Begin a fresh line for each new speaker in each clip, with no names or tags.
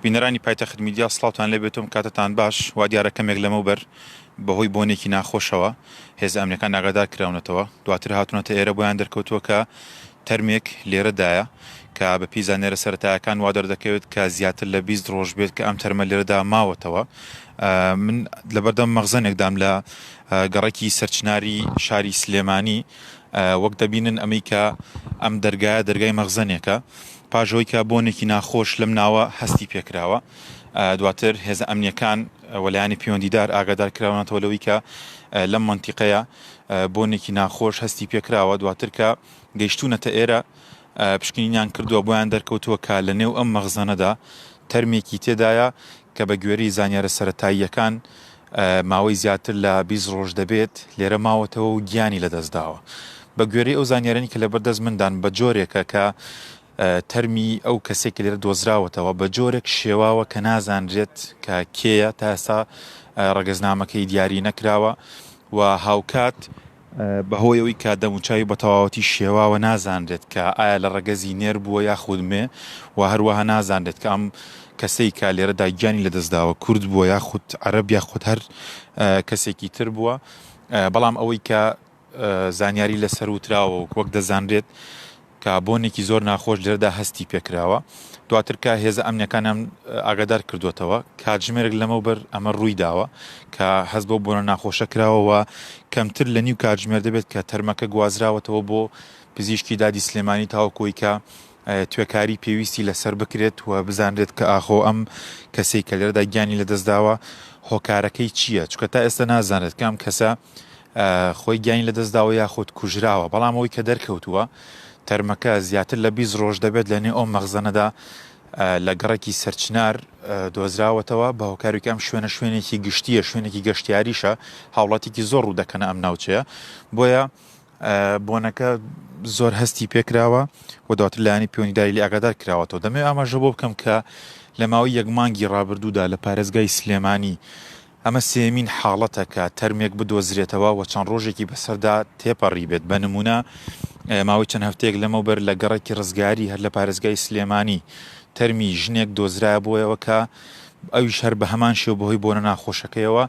بینەرانی پایتەخت میدیا سڵاوتان لێ بێتم کاتتان باش وا دیارە کەمێک لەمەوبەر بەهۆی بۆنێکی ناخۆشەوە هێز ئەمنەکان ئاگادار کراونەتەوە دواتر هاتوونەتە ئێرە بۆیان دەرکەوتووە کە تەرمێک لێرەدایە کە بە پیزانێرە سەرەتایەکان وا دەردەکەوێت کە زیاتر لە 20 ڕۆژ بێت کە ئەم تەرمە لێرەدا ماوەتەوە. من لەبەردەم مەغزەنێکدام لە گەڕێکی سەرچناری شاری سلێمانی وەک دەبینن ئەمەی کە ئەم دەرگایە دەرگای مەغزەنێکە پاژەوەی کە بۆنێکی ناخۆش لەم ناوە هەستی پێکراوە. دواتر هێزە ئەمنیەکان وەلایانی پەیوەندیدار ئاگادار کراونەتەوە لەوەی کە لەم مەنتیقەیە بۆنێکی ناخۆش هەستی پێکراوە دواتر کە گەیشتوونەتە ئێرە پشکنینیان کردووە بۆیان دەرکەوتووە کە لە نێو ئەم مەغزەنەدا تەرمێکی تێدایە کە بە گوێرەی زانیارە سەرەتاییەکان ماوەی زیاتر لە 20 ڕۆژ دەبێت لێرە ماوەتەوە و گیانی لەدەستداوە. بە گوێرەی ئەو زانیارانی کە لەبەردەست مندان بە جۆرێکە کە تەرمی ئەو کەسێک لێرە دۆزراوەتەوە بە جۆرێک شێواوە کە نازانرێت کە کێیە تا ئێستا ڕەگەزنامەکەی دیاری نەکراوە و هاوکات بەهۆیەوەی کە دەموچاوی بە تەواوەتی شێواوە نازانرێت کە ئایا لە ڕەگەزی نێر بووە یاخودمێ و هەروەها نازانرێت کە ئەم کەسەی کە لێرەدا گیانی لەدەستداوە کورد بووە یاخود عەرەب یاخود هەر کەسێکی تر بووە. بەڵام ئەوەی کە زانیاری لەسەر وتراوە وەک دەزانرێت کە بۆنێکی زۆر ناخۆش لێرەدا هەستی پێکراوە دواتر کە هێزە ئەمنیەکانم ئاگادار کردوێتەوە کاتژمێرێک لەمەوبەر ئەمە ڕووی داوە کە هەست بۆ بۆنە ناخۆشە کراوەوە کەمتر لە نیو کاتژمێر دەبێت کە تەرمەکە گوازراوەتەوە بۆ پزیشکی دادی سلێمانی تاوەکۆی کە توێکاری پێویستی لەسەر بکرێت و بزانرێت کە ئاخۆ ئەم کەسەی کە لێرەدا گیانی لەدەستداوە هۆکارەکەی چییە چونکە تا ئێستا نازانێت کە ئەم کەسە خۆی گیانی لەدەستداوە یاخود کوژراوە بەڵام ئەوەی کە دەرکەوتووە تەرمەکە زیاتر لە 20 ڕۆژ دەبێت لە نێو ئەو مەغزەنەدا لە گەڕێکی سەرچنار دۆزراوەتەوە بە هۆکارێکی ئەم شوێنێکی گشتیە شوێنێکی گەشتیاریشە هاوڵاتێکی زۆر ڕوو دەکەنە ئەم ناوچەیە بۆیە بۆنەکە زۆر هەستی پێکراوە و دواتر لایانی پەیوەندیداری لێ ئاگادار کراوەتەوە. دەمەوێت ئاماژە بۆ بکەم کە لە ماوەی یەک مانگی ڕابردوودا لە پارێزگای سلێمانی ئەمە سێمین حاڵەتە کە تەرمێک بدۆزرێتەوە و چەند ڕۆژێکی بەسەردا تێپەڕی بێت بە نمونە ماوەی چەند هەفتەیەک لەمەوبەر لە گەڕێکی ڕزگاری هەر لە پارێزگای سلێمانی تەرمی ژنێک دۆزرایە بۆیەوە کە ئەویش هەر بە هەمان شێوە بەهۆی بۆنە ناخۆشەکەیەوە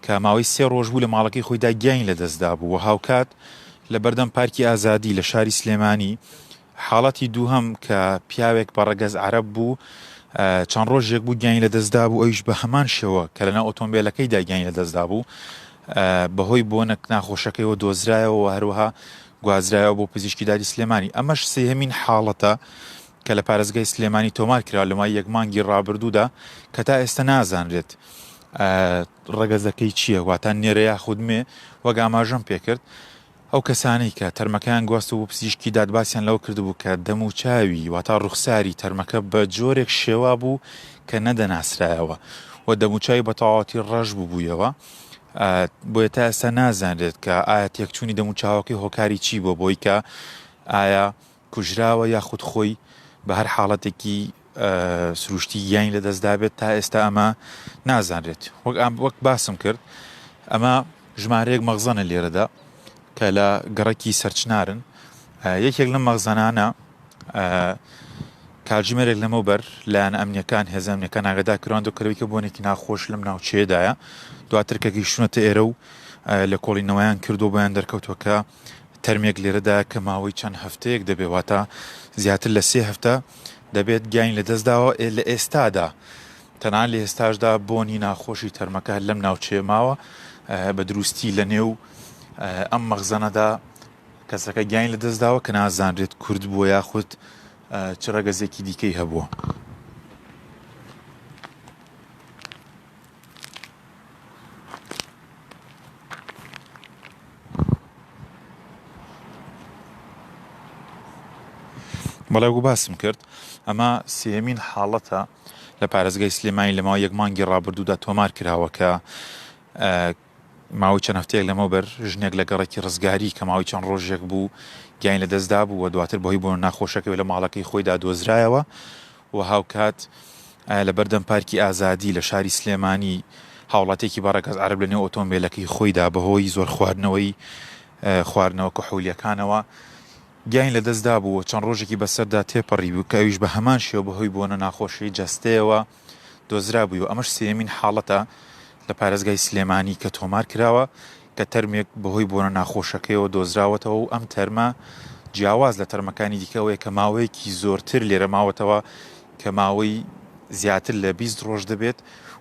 کە ماوەی 3 ڕۆژ بوو لە ماڵەکەی خۆیدا گیانی لەدەستدا بوو و هاوکات لە بەردەم پارکی ئازادی لە شاری سلێمانی حاڵەتی دووهەم کە پیاوێک بە ڕەگەز عەرەب بوو چەند ڕۆژێک بوو گیانی لەدەستدا بوو ئەویش بە هەمان شێوە کە لەناو ئۆتۆمبیلەکەیدا گیانی لەدەستدا بوو بەهۆی بۆنە ناخۆشەکەیەوە دۆزرایەوە و هەروەها گوازرایەوە بۆ پزیشکی دادی سلێمانی. ئەمەش سێهەمین حاڵەتە کە لە پارێزگای سلێمانی تۆمار کرا لە مای یەک مانگی ڕابردوودا کە تا ئێستا نازانرێت ڕەگەزەکەی چییە واتان نێرە یاخودمێ وەک ئاماژەم پێکرد ئەو کەسانەی کە تەرمەکەیان گواستە بۆ پزیشکی دادباسییان لەو کردبوو کە دەم و چاوی واتا ڕوخساری تەرمەکە بە جۆرێک شێوا بوو کە نەدەناسرایەوە و دەموچاوی بە تەواوەتی ڕەش بووبوویەوە بۆیە تا ئێستا نازانرێت کە ئایا تێکچوونی دەموچاوەکەی هۆکاری چی بۆ بۆی کە ئایا کوژراوە یاخود خۆی بە هەر حاڵەتێکی سروشتی گیانی لەدەستدا بێت تا ئێستا ئەمە نازانرێت. وەک باسم کرد ئەمە ژمارەیەک مەغزەنە لێرەدا کە لە گەڕێکی سەرچنارن یەکێک لەم مەغزەنانە کاتژمێرێک لەمەوبەر لایەن ئەمنیەکان هێزە ئەمنیەکان ئاگادار کراوە کەرەوەی کە بۆنێکی ناخۆش لەم ناوچەیەدایە دواتر کە گەیشتونەتە ئێرە و لە کۆڵینەوەیان کردو بۆیان دەرکەوتووە کە تەرمێک لێرەدا کە ماوەی چەند هەفتەیەک دەبێت واتە زیاتر لە 3 هەفتە دەبێت گیانی لەدەستداوە لە ئێستادا تەنان لە ئێستاشدا بۆنی ناخۆشی تەرمەکە لەم ناوچەیە ماوە بە دروستی لە نێو ئەم مەغزەنەدا کەسەکە گیانی لەدەستداوە کە نازانرێت کورد بووە یاخود چ ڕەگەزێکی دیکەی هەبووە. بەڵێ باسم کرد ئەمە سێمین حاڵەتە لە پارێزگای سلێمانی لە ماوەی یەک مانگی ڕابردوودا تۆمار کراوە کە ماوەی چەند هەفتەیەک لەمەوبەر ژنێک لە گەڕێکی ڕزگاری کە ماوەی چەند ڕۆژێک بوو گیانی لەدەستدا بوو و دواتر بەهۆی بۆنە ناخۆشەکەی لە ماڵەکەی خۆیدا دۆزرایەوە و هاوکات لە بەردەم پارکی ئازادی لە شاری سلێمانی هاوڵاتێکی بە ڕەگەز عەرەب لە نێو ئۆتۆمبیلەکەی خۆیدا بەهۆی زۆر خواردنەوە کحولیەکانەوە گیان لە دەستدا بووە چەند ڕۆژێکی بەسەردا تێپەڕی بوو کە ئەویش بە هەمان شێوە بەهۆی بوونە ناخۆشی جەستەیەوە دۆزرا بووی و ئەمەش سێمین حاڵەتە لە پارێزگای سلێمانی کە تۆمار کراوە کە تەرمێک بەهۆی بوونە ناخۆشەکەیەوە دۆزراوەتەوە و ئەم تەرمە جیاواز لە تەرمەکانی دیکەوەیە کە ماوەیەکی زۆرتر لێرە ماوەتەوە کە ماوەی زیاتر لە 20 ڕۆژ دەبێت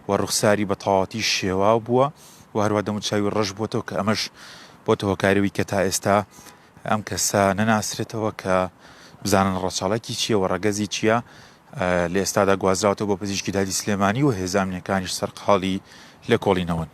و ڕوخساری بە تەواوەتی شێواو بووە و هەروە دەموچاوی ڕەش بۆتەوە کە ئەمەش بۆتە هۆکاریەوەی کە تا ئێستا ئەم کەسە نەناسرێتەوە کە بزانن ڕەچاڵێکی چییە و ڕەگەزی چییە لە ئێستادا گوازراوەتەوە بۆ پزیشکی دادی سلێمانی و هێزانامنیەکانیش سەرقاڵی لە کۆڵینەوەن.